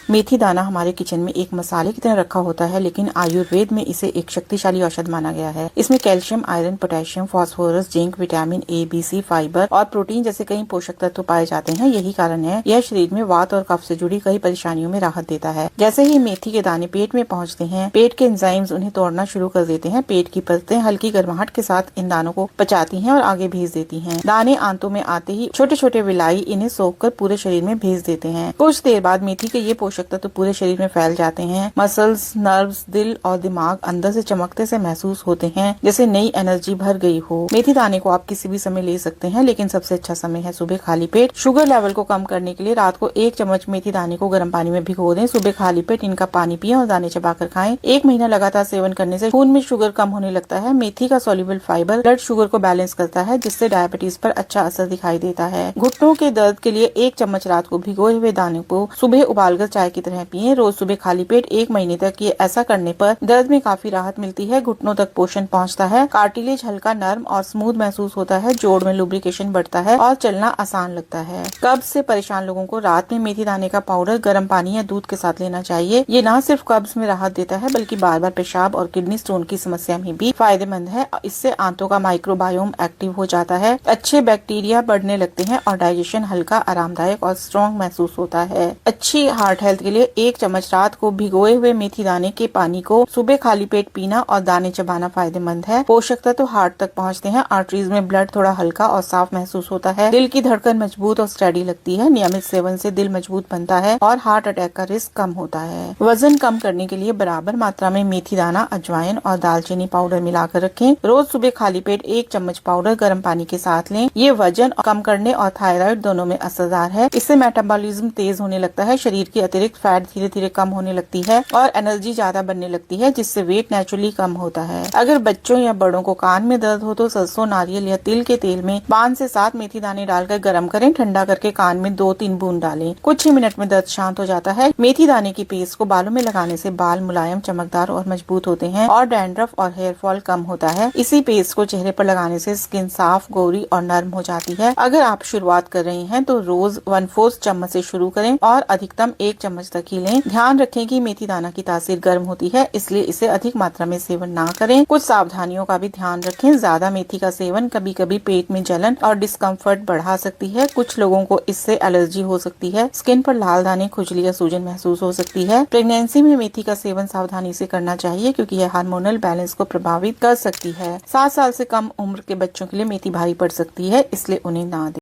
मेथी दाना हमारे किचन में एक मसाले की तरह रखा होता है, लेकिन आयुर्वेद में इसे एक शक्तिशाली औषध माना गया है। इसमें calcium, iron, potassium, phosphorus, zinc, vitamin A, B, C, fibre और प्रोटीन जैसे कई पोषक तत्व पाए जाते हैं। यही कारण है यह शरीर में वात और कफ से जुड़ी कई परेशानियों में राहत देता है। जैसे ही मेथी के दाने पेट में पहुँचते हैं, पेट के एंजाइम्स उन्हें तोड़ना शुरू कर देते हैं। पेट की परतें हल्की गर्माहट के साथ इन दानों को पचाती हैं और आगे भेज देती हैं। दाने आंतों में आते ही छोटे छोटे विलाई इन्हें सोखकर पूरे शरीर में भेज देते हैं। कुछ देर बाद मेथी के ये पोषक तत्व पूरे शरीर में फैल जाते हैं। मसल्स, नर्व्स, दिल और दिमाग अंदर से चमकते से महसूस होते हैं, जैसे नई एनर्जी भर गई हो। मेथी दाने को आप किसी भी समय ले सकते हैं, लेकिन सबसे अच्छा समय है सुबह खाली पेट। शुगर लेवल को कम करने के लिए रात को 1 चम्मच मेथी दाने को गर्म पानी में भिगो दें। सुबह खाली पेट इनका पानी पिएं और दाने चबाकर खाएं। 1 महीना लगातार सेवन करने से खून में शुगर कम होने लगता है। मेथी का सॉल्युबल फाइबर ब्लड शुगर को बैलेंस करता है, जिससे डायबिटीज पर अच्छा असर दिखाई देता है। घुटनों के दर्द के लिए 1 चम्मच रात को भिगोए हुए दाने को सुबह उबालकर चाय की तरह पिएं। रोज सुबह खाली पेट 1 महीने तक ये ऐसा करने पर दर्द में काफी राहत मिलती है। घुटनों तक पोषण पहुंचता है। कार्टिलेज हल्का, नर्म और स्मूथ महसूस होता है। जोड़ में लुब्रिकेशन बढ़ता है और चलना आसान लगता है। कब्ज से परेशान लोगों को रात में मेथी दाने का पाउडर गर्म पानी या दूध के साथ लेना चाहिए। ये न सिर्फ कब्ज में राहत देता है, बल्कि बार बार पेशाब और किडनी स्टोन की समस्या में भी फायदेमंद है। इससे आंतों का माइक्रोबायोम एक्टिव हो जाता है, अच्छे बैक्टीरिया बढ़ने लगते हैं और डाइजेशन हल्का, आरामदायक और स्ट्रॉन्ग महसूस होता है। अच्छी हार्ट हेल्थ के लिए 1 चम्मच रात को भिगोए हुए मेथी दाने के पानी को सुबह खाली पेट पीना और दाने चबाना फायदेमंद है। पोषक तत्व हार्ट तक पहुंचते हैं। आर्टरीज में ब्लड थोड़ा हल्का और साफ महसूस होता है। दिल की धड़कन मजबूत और स्टेडी लगती है। नियमित सेवन से दिल मजबूत बनता है और हार्ट अटैक का रिस्क कम होता है। वजन कम करने के लिए बराबर मात्रा में मेथी दाना, अजवाइन और दालचीनी पाउडर मिलाकर रखें। रोज सुबह खाली पेट 1 चम्मच पाउडर गर्म पानी के साथ लें। ये वजन कम करने और थायराइड दोनों में असरदार है। इससे मेटाबॉलिज्म तेज होने लगता है, शरीर की अतिरिक्त फैट धीरे धीरे कम होने लगती है और एनर्जी ज्यादा बनने लगती है, जिससे वेट नेचुरली कम होता है। अगर बच्चों या बड़ों को कान में दर्द हो तो सरसों, नारियल या तिल के तेल में 5 से 7 मेथी दाने डालकर गर्म करें। ठंडा करके कान में 2-3 बूंद डालें। कुछ ही मिनट में दर्द शांत हो जाता है। मेथी दाने की पेस्ट को बालों में लगाने से बाल मुलायम, चमकदार और मजबूत होते हैं और डैंड्रफ और हेयर फॉल कम होता है। इसी पेस्ट को चेहरे पर लगाने से स्किन साफ, गोरी और नर्म हो जाती है। अगर आप शुरुआत कर रहे हैं तो रोज 1/4 चम्मच से शुरू करें और अधिकतम 1 चम्मच तक ही लें। ध्यान रखें कि मेथी दाना की तासीर गर्म होती है, इसलिए इसे अधिक मात्रा में सेवन ना करें। कुछ सावधानियों का भी ध्यान रखें। ज्यादा मेथी का सेवन कभी कभी पेट में जलन और डिस्कम्फर्ट बढ़ा सकती है। कुछ लोगों को इससे एलर्जी हो सकती है। स्किन पर लाल दाने, खुजली या सूजन महसूस हो सकती है। प्रेगनेंसी में मेथी का सेवन सावधानी से करना चाहिए, क्योंकि यह हार्मोनल बैलेंस को प्रभावित कर सकती है। 7 साल से कम उम्र के बच्चों के लिए मेथी भारी पड़ सकती है, इसलिए उन्हें ना दें।